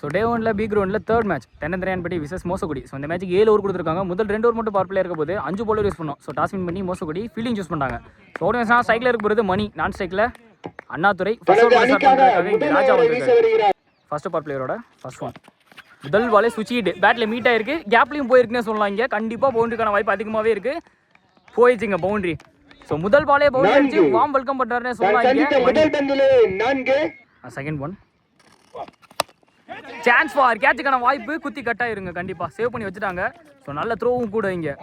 So day 1ல B கிரவுண்டில் third match தென்னந்திரையான்பட்டி versus மோசக்குடி. So இந்த மேட்ச்சுக்கு 7 ஓவர் கொடுத்துருக்காங்க. முதல் 2 ஓவர் மட்டும் பவர் பிளே இருக்க போது 5 bowler யூஸ் பண்ணோம். ஸோ டாஸ் வின் பண்ணி மோசக்குடி ஃபீல்டிங் சூஸ் பண்ணாங்க. ஸோ ஓடினா ஸ்ட்ரைக்கில் இருக்க போகிறது மணி, நான் ஸ்ட்ரைக்கில் அண்ணாதுரை. ஃபர்ஸ்ட் பவர் பிளேயரோட ஃபர்ஸ்ட் ஒன் முதல் பாலே சுவிட்ச் பேட்டில் மீட் ஆயிருக்கு, கேப்லையும் போயிருக்குன்னே சொல்லலாம். இங்கே கண்டிப்பாக பவுண்டரிக்கான வாய்ப்பு அதிகமாகவே இருக்குது. போயிடுச்சுங்க பவுண்டரி. ஸோ முதல் பாலே பவுண்டரி அடிச்சு வார்ம் வெல்கம் பண்ணுறாருன்னு சொல்லலாம். செகண்ட் ஒன் சான்ஸ் ஃபார் கேட்சுக்கான வாய்ப்பு, குத்தி கட் ஆயிருங்க. கண்டிப்பாக சேவ் பண்ணி வச்சுட்டாங்க. ஸோ நல்ல த்ரோவும் கூட இங்கே.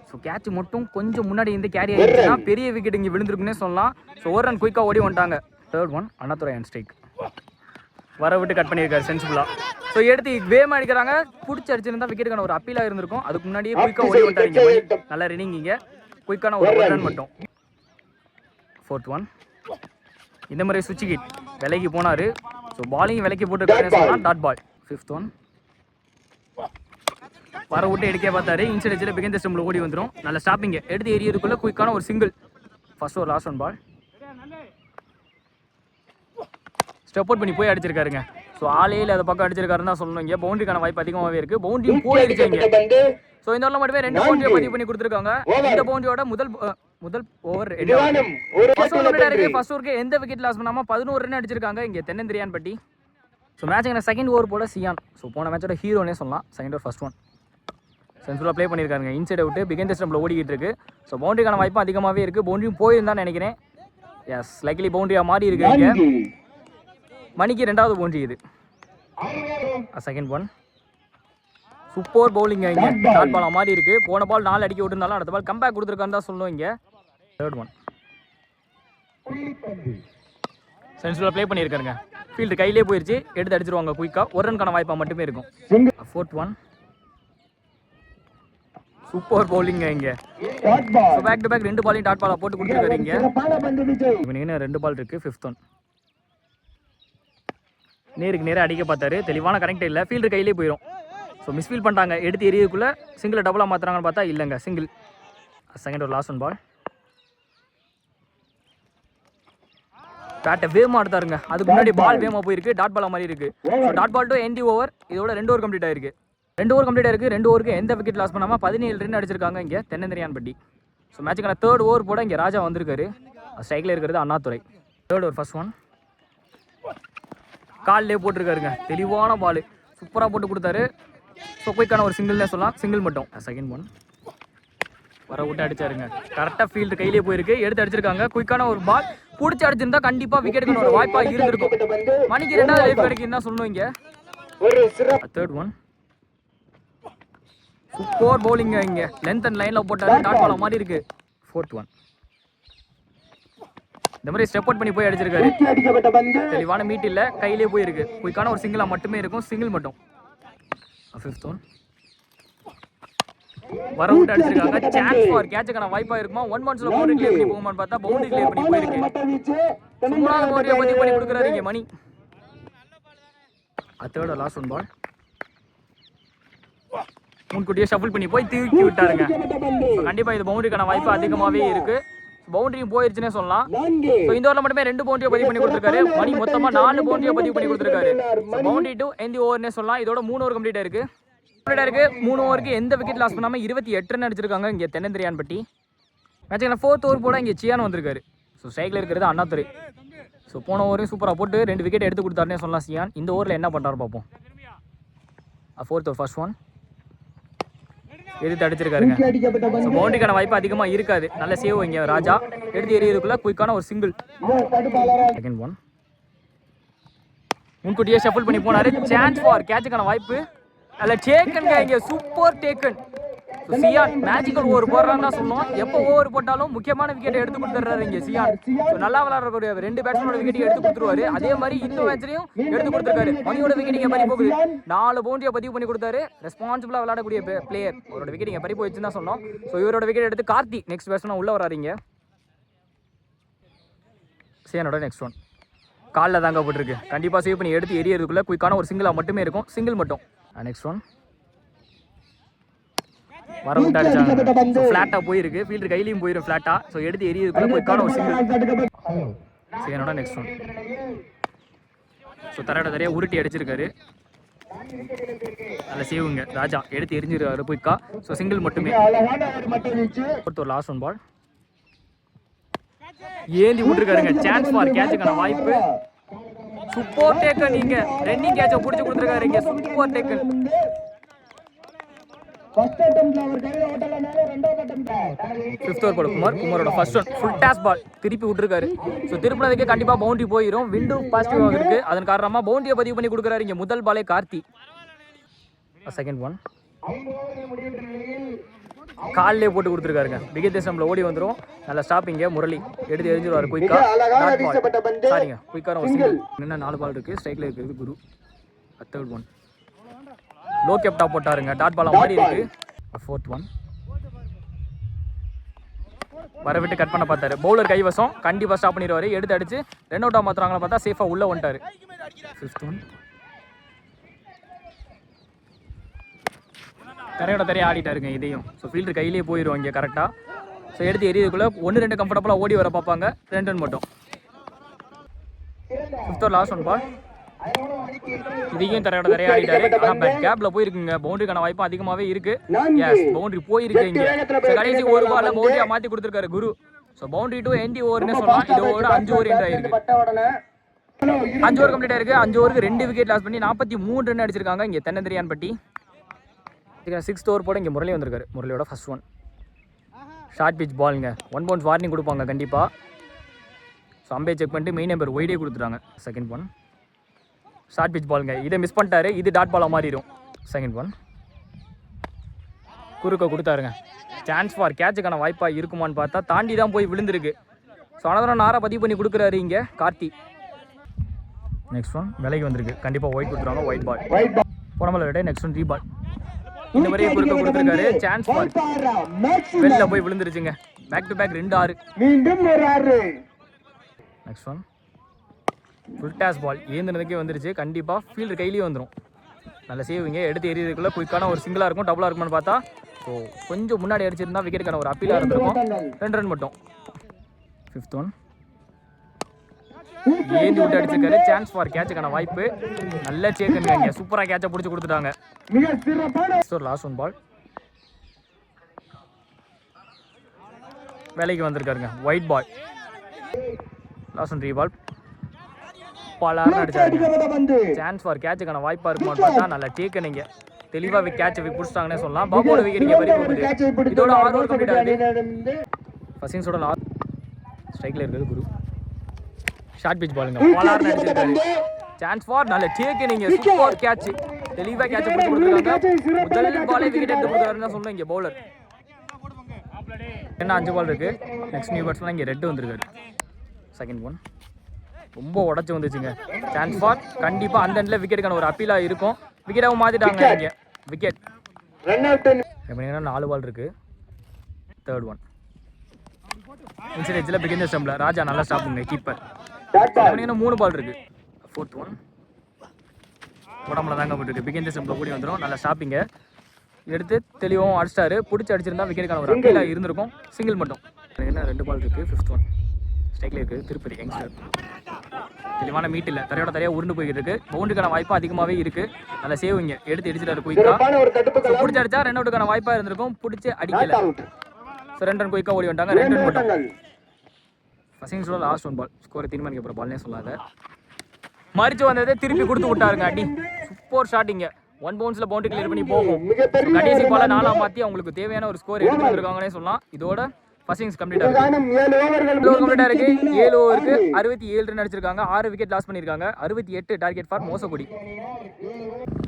ஸோ கேட்ச் மட்டும் கொஞ்சம் முன்னாடி இருந்து கேரி ஆகிடுச்சுன்னா பெரிய விக்கெட் இங்கே விழுந்திருக்குன்னே சொல்லலாம். ஸோ ஒரு ரன் குயிக்காக ஓடி வந்துட்டாங்க. Third one Annadurai and strike வர விட்டு கட் பண்ணியிருக்காரு சென்சிபிளாக. ஸோ எடுத்து வேமா அடிக்கிறாங்க. பிடிச்சி அடிச்சிருந்தா விக்கெட்டுக்கான ஒரு அப்பீலாக இருந்திருக்கும். அதுக்கு முன்னாடியே குயிக்காக ஓடி வந்துட்டாங்க. நல்லா ரன்னிங் இங்கே, குயிக்கான ஒரு ரன் மட்டும். ஃபோர்த் ஒன் இந்த மாதிரி சுவிட்ச் கிட் விலைக்கு போனார். ஸோ பாலிங் விலைக்கு போட்டு டாட் பால். ஃபிஃப்த் ஒன் வர விட்டு எடுக்க பார்த்தாரு. இன்சைட் பிகின் தி ஸ்டம்பில் ஓடி வந்துடும். நல்ல ஸ்டாப்பிங்க எடுத்து ஏரியதுக்குள்ளே குயிக்கான ஒரு சிங்கிள். ஃபர்ஸ்ட் ஒரு last one ball step out பண்ணி போய் அடிச்சிருக்காருங்க. ஸோ ஆலையில் அதை பக்கம் அடிச்சிருக்காருன்னு தான் சொல்லணும். இங்கே பவுண்டரிக்கான வாய்ப்பு அதிகமாகவே இருக்குது. பவுண்டரியும் போயிருக்காங்க. ஸோ இந்த ஓவரில் மட்டுமே 2 பவுண்டரியை பதிவு பண்ணி கொடுத்துருக்காங்க. இந்த பவுண்டரியோட முதல் ஓவர் ஃபர்ஸ்ட் ஓவருக்கு எந்த விக்கெட் லாஸ் பண்ணாமல் 11 ரன் அடிச்சிருக்காங்க இங்கே தென்னந்திரையான்பட்டி. ஸோ மேட்சுக்கு செகண்ட் ஓவர் போட சியான். ஸோ போன மேட்சோட ஹீரோனே சொல்லலாம். செகண்ட் ஓவர் ஃபர்ஸ்ட் ஒன் சென்சுலாக ப்ளே பண்ணியிருக்காங்க. இன்சைடை விட்டு பிகின் தி ஸ்டம்பில் ஓடிக்கிட்டு இருக்கு. ஸோ பவுண்டரிக்கான வாய்ப்பு அதிகமாகவே இருக்குது. பவுண்டரியும் போயிருந்தான்னு நினைக்கிறேன். எஸ் லைக்லி பவுண்டரியாக மாறி இருக்கு இங்கே. மணிக்கு 2வது பவுண்டரி இது. செகண்ட் ஒன் சூப்பர் பவுலிங் இங்கே. டாட் பால் மாதிரி இருக்குது. போன பால் 4 அடிக்க விட்டுருந்தாலும் அடுத்த பால் கம்பேக் கொடுத்துருக்கான்னு தான் சொல்லுவோம் இங்கே. தேர்ட் ஒன் சென்சுலாக ப்ளே பண்ணியிருக்காருங்க. ஃபீல்டு கையிலே போயிடுச்சு, எடுத்து அடிச்சிருவாங்க குயிக்காக. ஒரு ரன்கான வாய்ப்பாக மட்டுமே இருக்கும். ஃபோர்த் ஒன் சூப்பர் பவுலிங் இங்கே. பேக் டு பேக் 2 பாலையும் டாட் பாலாக போட்டு கொடுத்துருக்காரு இங்கே. இவனுக்கு 2 பால் இருக்குது. ஃபிஃப்த் ஒன் நேருக்கு நேராக அடிக்க பார்த்தாரு. தெளிவான கரெக்ட் இல்லை, ஃபீல்டு கையிலே போயிடும். ஸோ மிஸ்ஃபீல் பண்ணிட்டாங்க. எடுத்து எரியதுக்குள்ளே சிங்கிளை டபுளாக மாற்றுறாங்கன்னு பார்த்தா இல்லைங்க, சிங்கிள். செகண்ட் ஒரு லாஸ்ட் ஒன் பால் பேட்டை வேகமாக எடுத்தாருங்க. அதுக்கு முன்னாடி பால் வேகமாக போயிருக்கு, டாட் பாலாக மாதிரி இருக்குது. So dot ball to end over. இதோட 2 ஓவர் கம்ப்ளீட் ஆயிருக்கு. 2 ஓவர் கம்ப்ளீட் ஆயிருக்கு. 2 ஓவருக்கு எந்த விக்கெட் லாஸ் பண்ணாமல் 17 ரன் அடிச்சிருக்காங்க இங்கே தென்னந்திரையான்பட்டி. ஸோ மேட்சுக்கான தேர்ட் ஓவர் போட இங்கே ராஜா வந்திருக்காரு. ஸ்ட்ரைக்கில் இருக்கிறது Annadurai. Third over first one காலிலே போட்டிருக்காருங்க. தெளிவான பால் சூப்பராக போட்டு கொடுத்தாரு. ஸோ குயிக்கான ஒரு சிங்கிள்னே சொல்லலாம், சிங்கிள் மட்டும். செகண்ட் ஒன் வர விட்டு அடிச்சாருங்க. கரெக்டாக ஃபீல்டு கையிலே போயிருக்கு, எடுத்து அடிச்சிருக்காங்க. குயிக்கான ஒரு பால் பிடிச்சி அடிச்சிருந்தா கண்டிப்பாக விக்கெட்டுக்கான ஒரு வாய்ப்பாக இருந்திருக்கும். மணிக்கு 2வது லைஃப் கிடைக்குன்னு தான் சொல்லணும் இங்கே. தேர்ட் ஒன் சூப்பர் பவுலிங்க இங்கே. லென்த் அண்ட் லைனில் போட்டாரு, டாட் பால் மாதிரி இருக்கு. ஃபோர்த் ஒன் இந்த மாதிரி ஸ்டெப் அவுட் பண்ணி போய் அடிச்சிருக்காரு. தெளிவான மீட் இல்லை, கையிலே போயிருக்கு. குயிக்கான ஒரு சிங்கிளாக மட்டுமே இருக்கும், சிங்கிள் மட்டும். ஃபிஃப்த் ஒன் வர விட்டு அடிச்சிருக்காங்க. சான்ஸ் ஃபார் கேட்சுக்கான வாய்ப்பாக இருக்குமா. 1 monthsல பவுண்டரி கிளியர் பண்ணி போகுமான்னு பார்த்தா பவுண்டரி கிளியர் பண்ணி போயிருக்கு. 3வது பவுண்டரியை பதிவு பண்ணி கொடுக்குறாரு இங்கே மணி. தேர்ட் லாஸ்ட் ஒன் பால் முன்கூட்டியே ஷஃபிள் பண்ணி போய் தூக்கி விட்டாருங்க. கண்டிப்பாக இது பவுண்டரிக்கான வாய்ப்பு அதிகமாகவே இருக்குது. பவுண்டரியும் போயிருச்சுன்னே சொல்லலாம். ஸோ இந்த ஓவரில் மட்டுமே 2 பவுண்டரியை பதிவு பண்ணி கொடுத்துருக்காரு மணி. மொத்தமாக 4 பவுண்டரியை பதிவு பண்ணி கொடுத்துருக்காரு. பவுண்டரி டு எந்த ஓவர்னே சொல்லலாம். இதோட 3 ஓவர் கம்ப்ளீட் ஆயிருக்கு. 3 ஓவருக்கு எந்த விக்கெட் லாஸ் பண்ணாமல் 28 ரன் அடிச்சிருக்காங்க இங்கே தென்னந்திரையான்பட்டி. மேட்சுக்கு 4th ஓவர் போட இங்கே சியான் வந்திருக்காரு. ஸோ ஸ்ட்ரைக்கில் இருக்கிறது அண்ணாதுரை. ஸோ போன ஓவரையும் சூப்பராக போட்டு 2 விக்கெட் எடுத்து கொடுத்தாருன்னே சொல்லலாம் சியான். இந்த ஓவரில் என்ன பண்ணுறாரு பார்ப்போம். 4th ஓவர் ஃபர்ஸ்ட் ஒன் எடுத்து அடிச்சிருக்காருங்க. ஸோ பவுண்டரிக்கான வாய்ப்பு அதிகமாக இருக்காது. நல்ல சேவ் இங்கே ராஜா. எடுத்து எறியதுக்குள்ள குயிக்கான ஒரு சிங்கிள். செகண்ட் ஒன் முன்கூட்டியே ஷஃபிள் பண்ணி போனாரு. சான்ஸ் ஃபார் கேட்சுக்கான வாய்ப்பு அதில் டேக்கன்ங்க இங்கே. Super taken. Chiyaan magical over போடுறான்னு தான் சொல்லுவோம். எப்போ ஓவர் போட்டாலும் முக்கியமான விக்கெட்டை எடுத்து கொடுத்துட்றாரு இங்கே சியான். நல்லா விளையாடக்கூடிய 2 பேட்ஸ்மேனோட விக்கெட்டையும் எடுத்து கொடுத்துருவாரு. அதே மாதிரி இந்த மேட்ச்லையும் எடுத்து கொடுத்துருக்காரு. மணியோட விக்கெட் இங்கே பறி போகுது. 4 பவுண்டரியை பதிவு பண்ணி கொடுத்தாரு. ரெஸ்பான்சிபிளாக விளையாடக்கூடிய பிளேயர். அவரோட விக்கெட் இங்கே பறி போயிடுச்சுன்னு தான் சொன்னோம். ஸோ இவரோட விக்கெட் எடுத்து கார்த்தி நெக்ஸ்ட் பேட்ஸ்மேனாக உள்ள வராதிங்க. சியானோட நெக்ஸ்ட் ஒன் காலில் தாங்க போட்டிருக்கு. கண்டிப்பாக சேவ் பண்ணி எடுத்து எரியதுக்குள்ளே குயிக்கான ஒரு சிங்கிளாக மட்டுமே இருக்கும், சிங்கிள் மட்டும். நெக்ஸ்ட் ஒன் வர விட்டு அடிச்சாங்க. ஃப்ளாட்டாக போயிருக்கு, ஃபீல்டு கையிலையும் போயிடும் ஃப்ளாட்டாக. ஸோ எடுத்து எரியதுக்குள்ளே குயிக்கான ஒரு சிங்கிள். சியானோட நெக்ஸ்ட் ஒன் ஸோ தரையோட தரையாக உருட்டி அடிச்சிருக்காரு. நல்ல சேவுங்க. ராஜா எடுத்து எரிஞ்சிருக்காரு குயிக்கா. ஸோ சிங்கிள் மட்டுமே. ஒரு லாஸ்ட் ஒன் பால் ஏந்தி விட்டுருக்காருங்க. சான்ஸ் ஃபார் கேட்சுக்கான வாய்ப்பு. Super taken. நீங்க ரன்னிங் கேட்சை பிடிச்சி கொடுத்துருக்காரு இங்க. Super taken. ஃபிஃப்த் ஓவர் போட குமாரோட first one full toss ball திருப்பி விட்டுருக்காரு. ஸோ திருப்பினதுக்கே கண்டிப்பாக பவுண்டரி போயிடும். விண்டு பாசிட்டிவாக இருக்கு. அதன் காரணமாக பவுண்டரியை பதிவு பண்ணி கொடுக்குறாரு இங்கே. முதல் பாலே கார்த்தி. செகண்ட் ஒன் காலிலே போட்டு கொடுத்துருக்காருங்க. விக்கெட் தேசம்ல ஓடி வந்துடும். நல்ல ஸ்டாப்பிங்க. முரளி எடுத்து எரிஞ்சிருவாரு குயிக்கா. சாரிங்க குயிக்கார ஒரு சிங்கிள். இன்னும் 4 பால் இருக்கு. ஸ்ட்ரைக்ல இருக்குது குரு. தேர்ட் ஒன் லோ கேப்டா போட்டாருங்க. டாட் பால் மாதிரி இருக்கு. ஃபோர்த் ஒன் வர விட்டு கட் பண்ண பார்த்தாரு. பவுலர் கைவசம் கண்டிப்பாக ஸ்டாப் பண்ணிடுவாரு. எடுத்து அடிச்சு 2 அவுட்டாக மாத்துறாங்களா பார்த்தா சேஃபாக உள்ள வந்துட்டாரு. ஃபிஃப்த் ஒன் தரையை ஆடிட்டாருங்க இதையும். ஸோ ஃபீல்டர் கையிலேயே போயிடும் இங்கே கரெக்டாக. ஸோ எடுத்து எரியதுக்குள்ளே 1-2 கம்ஃபர்டபுளாக ஓடி வர பார்ப்பாங்க. 2 ரன் மட்டும். Fifth over last one ball. இதையும் தரையை ஆடிட்டாரு. ஆனால் கேப்ல போயிருக்குங்க. பவுண்டரிக்கான வாய்ப்பு அதிகமாகவே இருக்கு. எஸ் பவுண்டரி போயிருக்கு இங்கே. கடைசி ஒரு பால்ல பவுண்டரியா மாற்றி கொடுத்துருக்காரு குரு. ஸோ பவுண்டரி டு என்டி ஓவர்னு சொல்லலாம். இதோட 5 ஓவர் எண்ட் ஆயிருக்கு. 5 ஓவர் கம்ப்ளீட் ஆயிருக்கு. 5 ஓவருக்கு 2 விக்கெட் லாஸ் பண்ணி 43 ரன் அடிச்சிருக்காங்க இங்கே தென்னந்திரியான்பட்டி. 6th ஓவர் போட இங்கே முரளி வந்திருக்காரு. முரளியோட ஃபர்ஸ்ட் ஒன் ஷார்ட் பிச் பாலுங்க. 1 பவுன்ஸ் வார்னிங் கொடுப்பாங்க கண்டிப்பாக. ஸோ அம்பே செக் பண்ணிட்டு மெயின் நம்பர் ஒய்டே கொடுத்துட்டாங்க. செகண்ட் ஒன் ஷார்ட் பிச் பாலுங்க. இதை மிஸ் பண்ணிட்டாரு. இது டாட் பாலாக மாறிடும். செகண்ட் ஒன் குறுக்க கொடுத்தாருங்க. சான்ஸ் ஃபார் கேட்சுக்கான வாய்ப்பாக இருக்குமான்னு பார்த்தா தாண்டி தான் போய் விழுந்திருக்கு. ஸோ அனதரம் நாராக பதிவு பண்ணி கொடுக்குறாரு இங்கே கார்த்தி. நெக்ஸ்ட் ஒன் விலைக்கு வந்திருக்கு. கண்டிப்பாக ஒயிட் கொடுத்துருவாங்க. ஒயிட் பால் போனமல்ல விட நெக்ஸ்ட் ஒன் ரீபால். இந்த மாதிரியே குறுக்க கொடுத்துருக்காரு. சான்ஸ் ஃபார் வெளில போய் விழுந்துருச்சுங்க. Back to back 2 6. Next one full toss ball ஏந்தினதுக்கே வந்துருச்சு. கண்டிப்பாக ஃபீல்டு கையிலேயே வந்துடும். நல்ல சேவிங்க. எடுத்து எரியதுக்குள்ளே குயிக்கான ஒரு சிங்கிளாக இருக்கும். டபுளாக இருக்குமான்னு பார்த்தா ஸோ கொஞ்சம் முன்னாடி அடிச்சிருந்தா விக்கெட்டுக்கான ஒரு அப்பீலாக இருந்திருக்கும். 2 ரன் மட்டும். ஃபிஃப்த் ஒன் ஏந்தி விட்டு அடிச்சிருக்காரு. சான்ஸ் ஃபார் கேட்சுக்கான வாய்ப்பு. நல்ல சேக்குங்க. சூப்பராக கேட்சை பிடிச்சி கொடுத்துட்டாங்க. லாஸ்ட் ஒன் பால் வேலைக்கு வந்திருக்காருங்க. ஒயிட் பால் லாஸ்ட் ஒன் ரீபால். பாலார்னு அடிச்சாருங்க. சான்ஸ் ஃபார் கேட்சுக்கான வாய்ப்பாக இருக்குமான்னு பார்த்தா நல்ல டேக்கனிங்க. தெளிவாக கேட்சை பிடிச்சிட்டாங்கன்னே சொல்லலாம். பாபோட விக்கெட் இங்கே பறி போகுது. இதோட 6 ஓவர் கம்ப்ளீட் ஆகுது. ஃபர்ஸ்டிங்ஸோட லாஸ்ட் ஸ்ட்ரைக்கில் இருக்குது குரு. ஷார்ட் பிச் பாலுங்க. பாலார்னு அடிச்சிருக்காரு. சான்ஸ் ஃபார் நல்ல டேக்கனிங்க. Super catch. தெளிவாக கேட்சை பிடிச்சி கொடுத்துருக்காங்க. முதல் பாலே விக்கெட் எடுத்து கொடுக்குறாருன்னு சொன்னோம் இங்கே பவுலர். என்ன 5 பால் இருக்கு. நெக்ஸ்ட் நியூ பேட்ஸ்மேன் இங்கே ரெட்டு வந்திருக்காரு. செகண்ட் ஒன் ரொம்ப உடச்சி வந்துச்சுங்க. சான்ஸ் ஃபார் கண்டிப்பாக அந்த எண்டில் விக்கெட்டுக்கான ஒரு அப்பீலாக இருக்கும். விக்கெட்டாகவும் மாற்றிட்டாங்க இங்கே. விக்கெட் 4 பால் இருக்கு. தேர்ட் ஒன் இன்சைட் எட்ஜில் பிகினர் ஸ்டம்பில் ராஜா நல்லா ஸ்டாப்புங்க கீப்பர். 3 பால் இருக்கு. ஃபோர்த் ஒன் உடம்புல தாங்க போட்டுருக்கு. பிகினர் ஸ்டம்பில் கூடி வந்துடும். நல்லா ஸ்டாப்பிங்க. எடுத்து தெளிவாகவும் அடிச்சிட்டாரு. பிடிச்சி அடிச்சிருந்தா விக்கெட்டுக்கான ஒரு அப்பீலாக இருந்திருக்கும். சிங்கிள் மட்டும். 2 பால் இருக்குது. ஃபிஃப்த் ஒன் ஸ்ட்ரைக்கில் இருக்குது. திருப்பதி யங்ஸ்டர் தெளிவான மீட் இல்லை. தரையாக உருண்டு போய்கிட்டு இருக்கு. பவுண்டரிக்கான வாய்ப்பு அதிகமாகவே இருக்குது. நல்லா சேவிங்க. எடுத்து அடிச்சிட்டாரு குயிக்காக. பிடிச்சி அடிச்சா 2 அவுட்டுக்கான வாய்ப்பாக இருந்திருக்கும். பிடிச்சி அடிக்கல. ஸோ 2 ரன் குயிக்காக ஓடி வந்துட்டாங்க. 2 ரன் மட்டும். ஃபர்ஸ்டிங்ஸோட லாஸ்ட் ஒன் பால் ஸ்கோரை தீர்மானிக்க போகிற பால்னே சொல்லாத. மறிச்சு வந்ததை திருப்பி கொடுத்து விட்டாருங்க. அடி சூப்பர் ஷாட்டிங்க. 1 பவுன்ஸில் பவுண்டரி கிளியர் பண்ணி போகும். கடைசி பாலை 4ஆக மாற்றி அவங்களுக்கு தேவையான ஒரு ஸ்கோர் எடுத்து வந்திருக்காங்கன்னே சொல்லலாம். இதோட ஃபர்ஸ்டிங்ஸ் கம்ப்ளீட் ஆகுது. 7 ஓவர் இருக்கு. 7 ஓவருக்கு 67 ரன் அடிச்சிருக்காங்க. 6 விக்கெட் லாஸ் பண்ணியிருக்காங்க. 68 டார்கெட் ஃபார் மோசகுடி.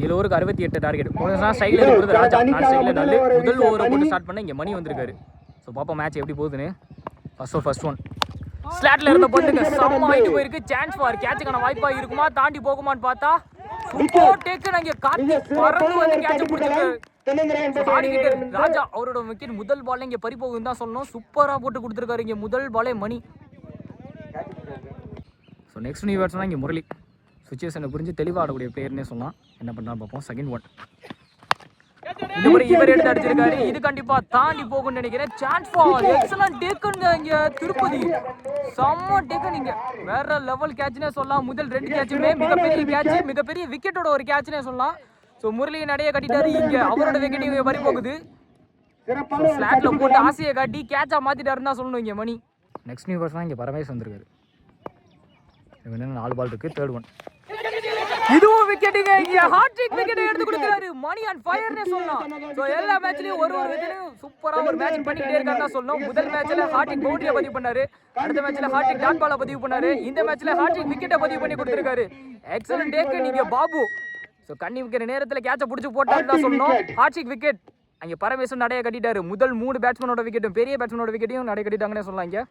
7 ஓவருக்கு 68 டார்கெட். ஸ்ட்ரைக்கில் இருக்கிறது ராஜா. ஸ்ட்ரைக்கில் நல்ல முதல் ஓவரை போட்டு ஸ்டார்ட் பண்ண இங்கே மணி வந்திருக்காரு. ஸோ பாப்பா மேட்ச் எப்படி போகுதுன்னு. ஃபர்ஸ்ட் ஒன் ஸ்லாட்ல இருந்த பந்துங்க செம்ம ஹைட் போயிருக்கு. சான்ஸ் ஃபார் கேட்சுக்கான வாய்ப்பாக இருக்குமா தாண்டி போகுமான்னு பார்த்தா சூப்பர் டேக்கன். அங்கே கார்த்தி பறந்து வந்து கேட்சை பிடிச்சிருக்காரு. ராஜா அவரோட விக்கெட் முதல் பால் இங்கே பறி போகுதுன்னு தான் சொல்லணும். சூப்பராக போட்டு கொடுத்துருக்காரு இங்கே முதல் பாலே மணி. ஸோ நெக்ஸ்ட் நியூ பேட்ஸ்மேன் இங்கே முரளி. சுச்சுவேஷனை புரிஞ்சு தெளிவாக ஆடக்கூடிய பிளேயர்னே சொல்லலாம். என்ன பண்ணுறான்னு பார்ப்போம். செகண்ட் ஒன் இந்த மாதிரி இவர் எடுத்து அடிச்சிருக்காரு. இது கண்டிப்பா தாண்டி போகும்னு நினைக்கிறேன். சான்ஸ் ஃபார் எக்ஸலன்ட் டேக்கன்ங்க இங்க திருப்பதி. செம்ம டேக்கன் இங்க. வேற லெவல் கேட்ச்னே சொல்லலாம். முதல் 2 கேட்சுமே மிகப்பெரிய கேட்ச். மிகப்பெரிய விக்கெட்டோட ஒரு கேட்ச்னே சொல்லலாம். ஸோ முரளியை நடைய கட்டிட்டாரு. இங்கே அவரோட விக்கெட்டையும் பறி போகுது. ஃபிளாட்ல போட்டு ஆசையை காட்டி கேட்சா மாத்திட்டாருன்னு தான் சொல்லணும் இங்கே மணி. நெக்ஸ்ட் நியூ பர்சனாக இங்கே பரமேஷ் வந்திருக்காரு. 4 பால் இருக்கு. Third one. இதுவும் விக்கெட்டுங்க. இங்க ஹாட்ரிக் விக்கெட் எடுத்து கொடுக்குறாரு. மணி ஆன் ஃபயர்னே சொல்லலாம். சோ எல்லா மேட்ச்லயும் ஒரு விக்கெட்டும் சூப்பரா ஒரு மேட்ச் பண்ணிக்கிட்டே இருக்காருன்னு சொல்லணும். முதல் மேட்ச்ல ஹாட்ரிக் பவுண்டரியை பதிவு பண்ணாரு. அடுத்த மேட்ச்ல ஹாட்ரிக் டாட் பாலை பதிவு பண்ணாரு. இந்த மேட்ச்ல ஹாட்ரிக் விக்கெட்டை பதிவு பண்ணி கொடுத்திருக்காரு. எக்ஸலென்ட் டேக் நீங்க பாபு. சோ கண்ணி வைக்கிற நேரத்துல கேட்ச புடிச்சு போட்டாருன்னு தான் சொல்லணும். Hat trick wicket. அங்க பரமேஸ்வரன் நடைய கட்டிட்டாரு. முதல் 3 பேட்ஸ்மேனோட விக்கெட்டும் பெரிய பேட்ஸ்மேனோட விக்கெட்டையும் நடைய கட்டிட்டாங்கன்னே சொல்லலாம். இங்க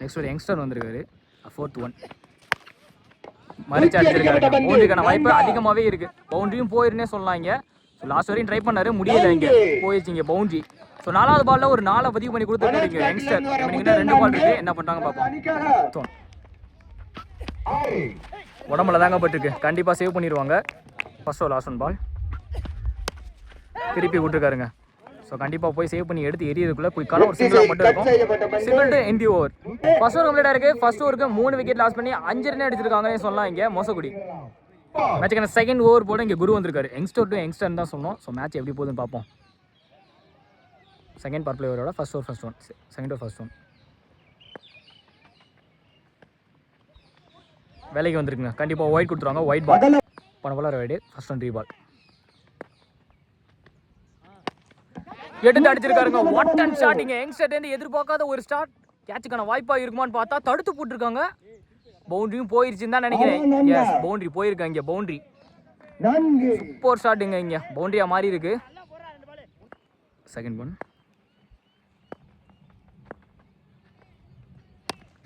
நெக்ஸ்ட் ஒரு யங்ஸ்டர் வந்திருக்காரு. 4th one. மறிச்சு அடிச்சிருக்காரு. பவுண்டரிக்கான வாய்ப்பு அதிகமாகவே இருக்கு. பவுண்டரியும் போயிருன்னே சொல்லலாம். இங்கே லாஸ்ட் வரையும் ட்ரை பண்ணாரு, முடியல. இங்கே போயிடுச்சு இங்கே பவுண்டரி. ஸோ 4வது பால்ல ஒரு 4 பதிவு பண்ணி கொடுத்துருக்காரு யங்ஸ்டர். இவனுக்கு 2 பால் இருக்கு. என்ன பண்றாங்க பார்ப்போம். உடம்புல தாங்க பட்டுருக்கு. கண்டிப்பா சேவ் பண்ணிடுவாங்க. First over last one ball திருப்பி விட்டுருக்காருங்க. ஸோ கண்டிப்பாக போய் சேவ் பண்ணி எடுத்து எரியதுக்குள்ள குயிக்கான ஒரு சிங்கிளாக மட்டும் இருக்கும். Single to end over. First over கம்ப்ளீட்டாக இருக்குது. ஃபர்ஸ்ட் ஓவருக்கு 3 விக்கெட் லாஸ் பண்ணி 5 ரன் அடிச்சிருக்காங்கன்னு சொல்லலாம். இங்கே மோசக்குடி மேட்சுக்கான செகண்ட் ஓவர் போட இங்கே குரு வந்திருக்காரு. யங்ஸ்டர் டு யங்ஸ்டர் தான் சொன்னோம். ஸோ மேட்ச் எப்படி போகுதுன்னு பார்ப்போம். செகண்ட் பவர் பிளே ஓவரோட first over first one. Second over first one. வேலைக்கு வந்திருக்குங்க. கண்டிப்பாக ஒயிட் கொடுத்துருவாங்க. ஒயிட் பால் போன பால் ரைடு. ஃபர்ஸ்ட் ஒன் 3 பால் எடுத்து அடிச்சிருக்காருங்க. What and ஷாட்டிங்க. யங்ஸ்டர்லேருந்து எதிர்பார்க்காத ஒரு ஸ்டார்ட். கேட்சுக்கான வாய்ப்பாக இருக்குமான்னு பார்த்தா தடுத்து போட்டுருக்காங்க. பவுண்டரியும் போயிருச்சுன்னு தான் நினைக்கிறேன். எஸ் பவுண்டரி போயிருக்காங்க. இங்கே பவுண்டரி சூப்பர் ஷாட்டுங்க. இங்கே பவுண்டரியாக மாறி இருக்கு. Second one.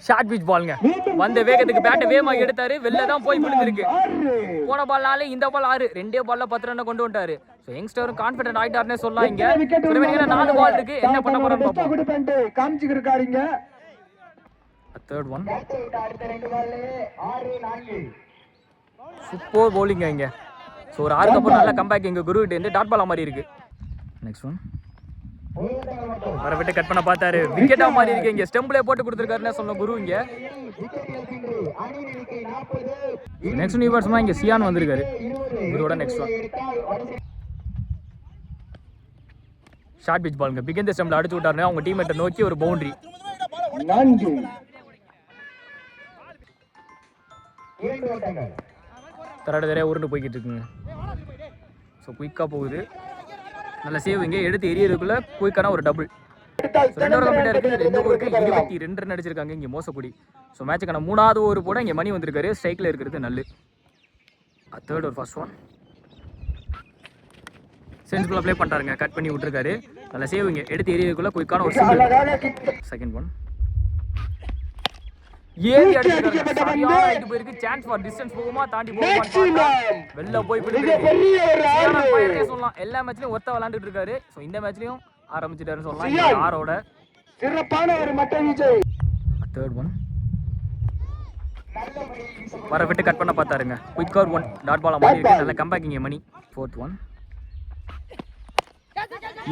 ஷார்ட் பிச் பால்ங்க. வந்த வேகத்துக்கு பேட்டை வேகமாக எடுத்தாரு. வெளில தான் போய் விழுந்திருக்கு. போன பால் 4, இந்த பால் 6. 2 பால்ல 10 ரன் கொண்டு வந்துட்டாரு. ஸோ யங்ஸ்டரும் கான்ஃபிடென்ட் ஆயிட்டாருன்னே சொல்லலாம். இங்க 4 பால் இருக்கு. என்ன பண்ண போறான்னு பார்ப்போம். காமிச்சிருக்காருங்க. Third one. சூப்பர் பவுலிங்க இங்க. ஸோ ஒரு 6க்கு அப்புறம் நல்ல கம்பேக் இங்க குரு கிட்ட இருந்து டாட் பாலா மாதிரி இருக்கு. Next one. வர விட்டு கட் பண்ண பார்த்தாரு. விக்கெட்டா மாதிரி இருக்கு. இங்க ஸ்டெம்ப்ல போட்டு கொடுத்துருக்காருன்னு சொன்ன குரு. இங்க நெக்ஸ்ட் நியூ பேட்ஸ்மேன் இங்க சியான் வந்திருக்காரு. குருவோட நெக்ஸ்ட் ஒன். ஷார்ட் பிச் பால்ங்க. பிகின் ஸ்டெம்ப்ல அடிச்சு விட்டாருன்னு அவங்க டீம்மேட்டை நோக்கி ஒரு பவுண்டரி. தரடைய உருண்டு போய்கிட்டு இருக்குங்க. ஸோ குயிக்காக போகுது. நல்ல சேவ். இங்கே எடுத்து எரியதுக்குள்ள குயிக்கான ஒரு டபுள். 2 ஓவர் கம்ப்ளீட்டாக இருக்குது. 2 ஓவருக்கு 22 ரன் அடிச்சிருக்காங்க இங்கே மோசக்குடி. ஸோ மேட்சுக்கான 3வது ஓவர் போட இங்கே மணி வந்திருக்காரு. ஸ்ட்ரைக்கில் இருக்கிறது Nallu. Third over first one. சென்ஸ்ஃபுல்லாக ப்ளே பண்ணுறாருங்க. கட் பண்ணி விட்டுருக்காரு. நல்ல சேவ். இங்கே எடுத்து எரியதுக்குள்ள குயிக்கான ஒரு சிங்கிள். Second one. ஏறி அடிச்சிருக்காங்க. சரியான ஹைட் போயிருக்கு. சான்ஸ் ஃபார் டிஸ்டன்ஸ் போகுமா தாண்டி போகுமா வெளில போய் பிடிச்சிருக்கு. சொல்லலாம் எல்லா மேட்ச்லயும் ஒருத்த விளையாண்டுட்டு இருக்காரு. ஸோ இந்த மேட்ச்லயும் ஆரம்பிச்சிட்டாருன்னு சொல்லலாம். ஆரோட தேர்ட் ஒன். வர விட்டு கட் பண்ண பார்த்தாருங்க. குயிக் ஓவர் 1 டாட் பால் மாதிரி இருக்கு. நல்ல கம்பேக்கிங் மணி. Fourth one.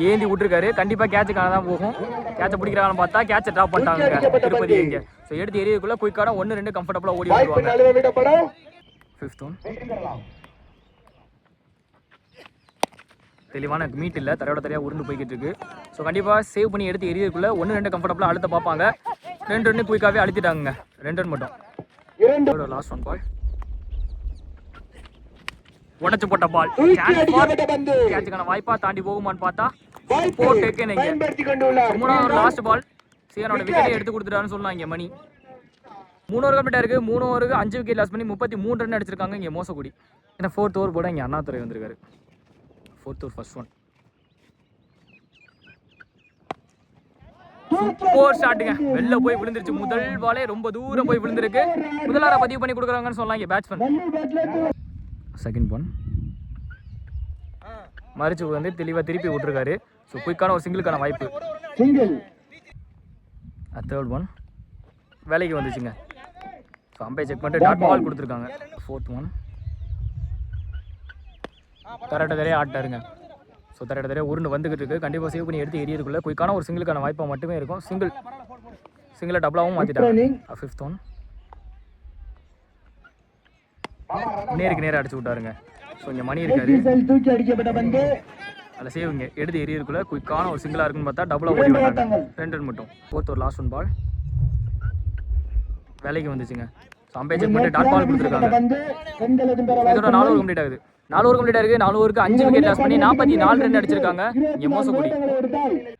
ஏந்தி விட்டுருக்காரு. கண்டிப்பா கேட்சுக்கான தான் போகும். கேட்சை பிடிக்கிறாங்கன்னு பார்த்தா கேட்சை ட்ராப் பண்ணிட்டாங்க திருப்பதி இங்க. ஸோ எடுத்து எரியதுக்குள்ள குயிக்கான 1-2 கம்ஃபர்டபுளா ஓடி வருவாங்க. Fifth one. தெளிவான மீட் இல்லை. தரையோட தரையாக உருண்டு போய்கிட்டு இருக்கு. ஸோ கண்டிப்பாக சேவ் பண்ணி எடுத்து எரியதுக்குள்ள 1-2 கம்ஃபர்டபுளாக அழுத்த பார்ப்பாங்க. 2 ரன் குயிக்காகவே அழுத்திட்டாங்க. 2 ரன் மட்டும். லாஸ்ட் ஒன் பால் உடச்சு போட்ட பால். கேட்சுக்கான வாய்ப்பா தாண்டி போகுமான்னு பார்த்தா மூணாவது லாஸ்ட் பால். சியானோட விக்கெட்டை எடுத்து கொடுத்துட்டாருன்னு சொல்லலாம் இங்கே மணி. 3 ஓவர் கம்ப்ளீட்டாக இருக்குது. 3 ஓவருக்கு 5 விக்கெட் லாஸ் பண்ணி 33 ரன் அடிச்சிருக்காங்க இங்கே மோசக்குடி. ஏன்னா 4th ஓவர் போட இங்கே அண்ணாதுரை வந்திருக்காரு. 4th over first one. Super ஷாட்டுங்க. வெளில போய் விழுந்துருச்சு. முதல் பாலே ரொம்ப தூரம் போய் விழுந்திருக்கு. முதலார பதிவு பண்ணி கொடுக்குறாங்கன்னு சொல்லலாம் இங்கே பேட்ஸ்மேன். Second one. மறிச்சு வந்து தெளிவாக திருப்பி விட்டுருக்காரு. ஸோ குயிக்கான ஒரு சிங்கிளுக்கான வாய்ப்பு. Third one. வேலைக்கு வந்துச்சுங்க. ஸோ அம்பை செக் பண்ணிட்டு டாட் பால் கொடுத்துருக்காங்க. 4th one. தரட்ட தரையே ஆட்டாருங்க. ஸோ தரட்ட தரையே உருண்டு வந்துகிட்டு இருக்கு. கண்டிப்பாக சேவ் பண்ணி எடுத்து எரியதுக்குள்ள குயிக்கான ஒரு சிங்கிளுக்கான வாய்ப்பாக மட்டுமே இருக்கும். சிங்கிளை டபுளாகவும் மாற்றிட்டாங்க. 5th one. நேருக்கு நேராக அடிச்சு விட்டாருங்க. ஸோ இங்கே மணி இருக்காரு, தூக்கி அடிக்கப்பட்ட பந்து அதில் சேவிங்க எடுத்து எரியருக்குள்ள குயிக்கான ஒரு சிங்கிளாக இருக்குன்னு பார்த்தா டபுளாக ஓடி வந்தாங்க. 2 ரன் மட்டும். ஃபோர்த் ஒரு லாஸ்ட் ஒன் பால் வேலைக்கு வந்துச்சுங்க. ஸோ அம்பேர் செக் பண்ணிட்டு டாட் பால் கொடுத்துருக்காங்க. இதோட 4 ஓவர் கம்ப்ளீட் ஆகுது. 4 ஓவர் கம்ப்ளீட் ஆயிருக்கு. 4 ஓவருக்கு 5 விக்கெட் லாஸ் பண்ணி 44 ரன் அடிச்சிருக்காங்க இங்கே மோசக்குடி.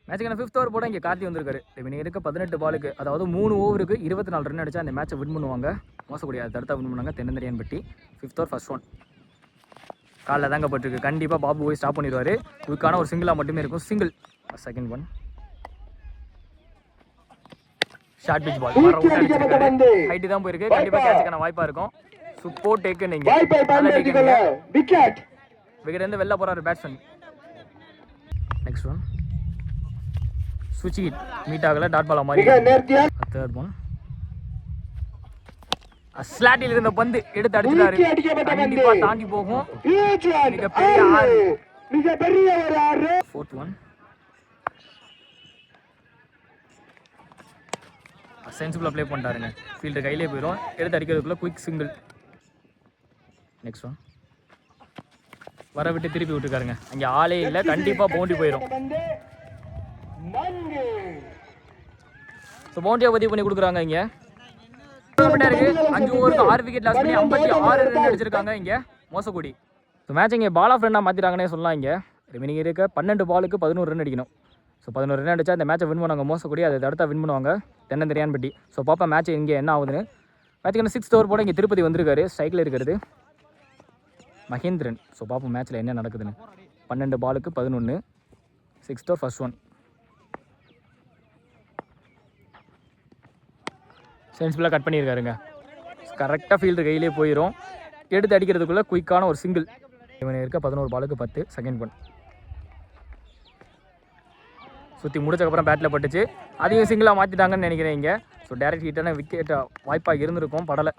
மேட்சுக்கான 5th ஓவர் போட இங்கே கார்த்தி வந்திருக்காரு. இவங்க இருக்க 18 பாலுக்கு, அதாவது 3 ஓவருக்கு 24 ரன் அடிச்சா அந்த மேட்சை வின் பண்ணுவாங்க மோசக்குடி. அதை தடுத்தா வின் பண்ணாங்க தென்னந்தரியான்பட்டி. 5th ஓவர் ஃபர்ஸ்ட் ஒன் காலில் தாங்க பட்டிருக்கு. கண்டிப்பாக பாபு போய் ஸ்டாப் பண்ணிடுவார். குயிக்கான ஒரு சிங்கிளாக மட்டுமே இருக்கும். Single. Second one short pitch ball height தான் போயிருக்கு. கண்டிப்பாக கேட்சுக்கான வாய்ப்பாக இருக்கும். சூப்பர் டேக்கு நீங்க விக்கெட் இருந்து வெளில போறாரு பேட்ஸ்மேன். நெக்ஸ்ட் ஒன் சுவிட்ச் ஹிட் மீட் ஆகல, டாட் பால் மாதிரி. தேர்ட் ஒன் ஸ்லாட்டில் இருந்த பந்து எடுத்து அடிச்சிட்டாரு. கண்டிப்பா தாண்டி போகும். மிகப்பெரிய ஆறு. ஃபோர்த் ஒன் சென்சிபிளா ப்ளே பண்ணிட்டாருங்க. ஃபீல்டு கையிலே போயிடும். எடுத்து அடிக்கிறதுக்குள்ள குயிக் சிங்கிள். நெக்ஸ்ட் ஒன் வர விட்டு திருப்பி விட்டுருக்காருங்க. அங்கே ஆளே இல்லை, கண்டிப்பாக பவுண்டரி போயிடும். ஸோ பவுண்டரியை பதிவு பண்ணி கொடுக்குறாங்க. இங்கே இருக்கு 5 ஓவருக்கு 6 விக்கெட் லாஸ் பண்ணி 56 ரன் அடிச்சிருக்காங்க இங்கே மோசக்குடி. ஸோ மேட்ச் இங்கே பால் ஆஃப் ரன்னாக மாற்றிட்டாங்கன்னே சொல்லலாம். இங்கே ரிமைனிங் இருக்க 12 பாலுக்கு 11 ரன் அடிக்கணும். ஸோ 11 ரன் அடிச்சா இந்த மேட்சை வின் பண்ணுவாங்க மோசக்குடி. அதை அடுத்தா வின் பண்ணுவாங்க தென்னந்தரியான்பட்டி. ஸோ பாப்பா மேட்ச் இங்கே என்ன ஆகுதுன்னு. மேட்சுக்கான 6th ஓவர் போட இங்கே திருப்பதி வந்திருக்காரு. ஸ்ட்ரைக்கில் இருக்கிறது மகேந்திரன். ஸோ பார்ப்போம் மேட்ச்சில் என்ன நடக்குதுன்னு. 12 பாலுக்கு 11. 6th ஓவர் ஃபர்ஸ்ட் ஒன் சென்சிபிளாக கட் பண்ணியிருக்காருங்க. கரெக்டாக ஃபீல்டு கையிலே போயிடும். எடுத்து அடிக்கிறதுக்குள்ளே குயிக்கான ஒரு சிங்கிள். இவன் இருக்க 11 பாலுக்கு 10. செகண்ட் ஒன் சுற்றி முடிச்சக்கப்புறம் பேட்டில் பட்டுச்சு. அதையும் சிங்கிளாக மாற்றிட்டாங்கன்னு நினைக்கிறேன் இங்கே. ஸோ டேரக்ட் ஹிட்டான விக்கெட் வாய்ப்பாக இருந்திருக்கும், படலை.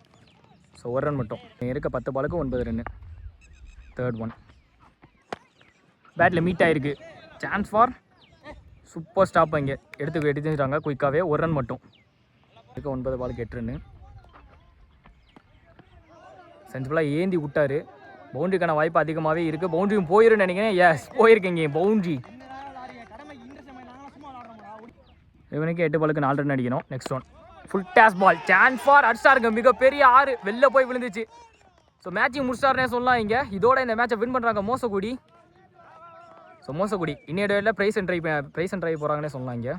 ஸோ 1 ரன் மட்டும். இருக்க 10 பாலுக்கு 9 ரன். தேர்ட் ஒன் பேட்டில் மீட் ஆகிருக்கு. Chance for super stop. இங்கே எடுத்து செஞ்சுட்டாங்க குயிக்காகவே. 1 ரன் மட்டும். இருக்க 9 பாலுக்கு 8 ரன். சென்சிபிளாக ஏந்தி விட்டார். பவுண்ட்ரிக்கான வாய்ப்பு அதிகமாகவே இருக்குது. பவுண்ட்ரியும் போயிருன்னு நினைக்கிறேன். எஸ் போயிருக்கீங்க பவுண்ட்ரி. இவனுக்கு 8 பாலுக்கு 4 ரன் அடிக்கணும். Next one full toss ball. Chance for அடிச்சாருங்க. மிகப்பெரிய 6 வெளில போய் விழுந்துச்சு. ஸோ மேட்சிங் முடிச்சாருன்னே சொல்லலாம். இங்கே இதோட இந்த மேட்சை வின் பண்ணுறாங்க மோசக்குடி. ஸோ மோசக்குடி இன்னைய டேட்டில் ப்ரைஸ் அண்ட் ட்ரை போகிறாங்கன்னே சொல்லலாம். இங்கே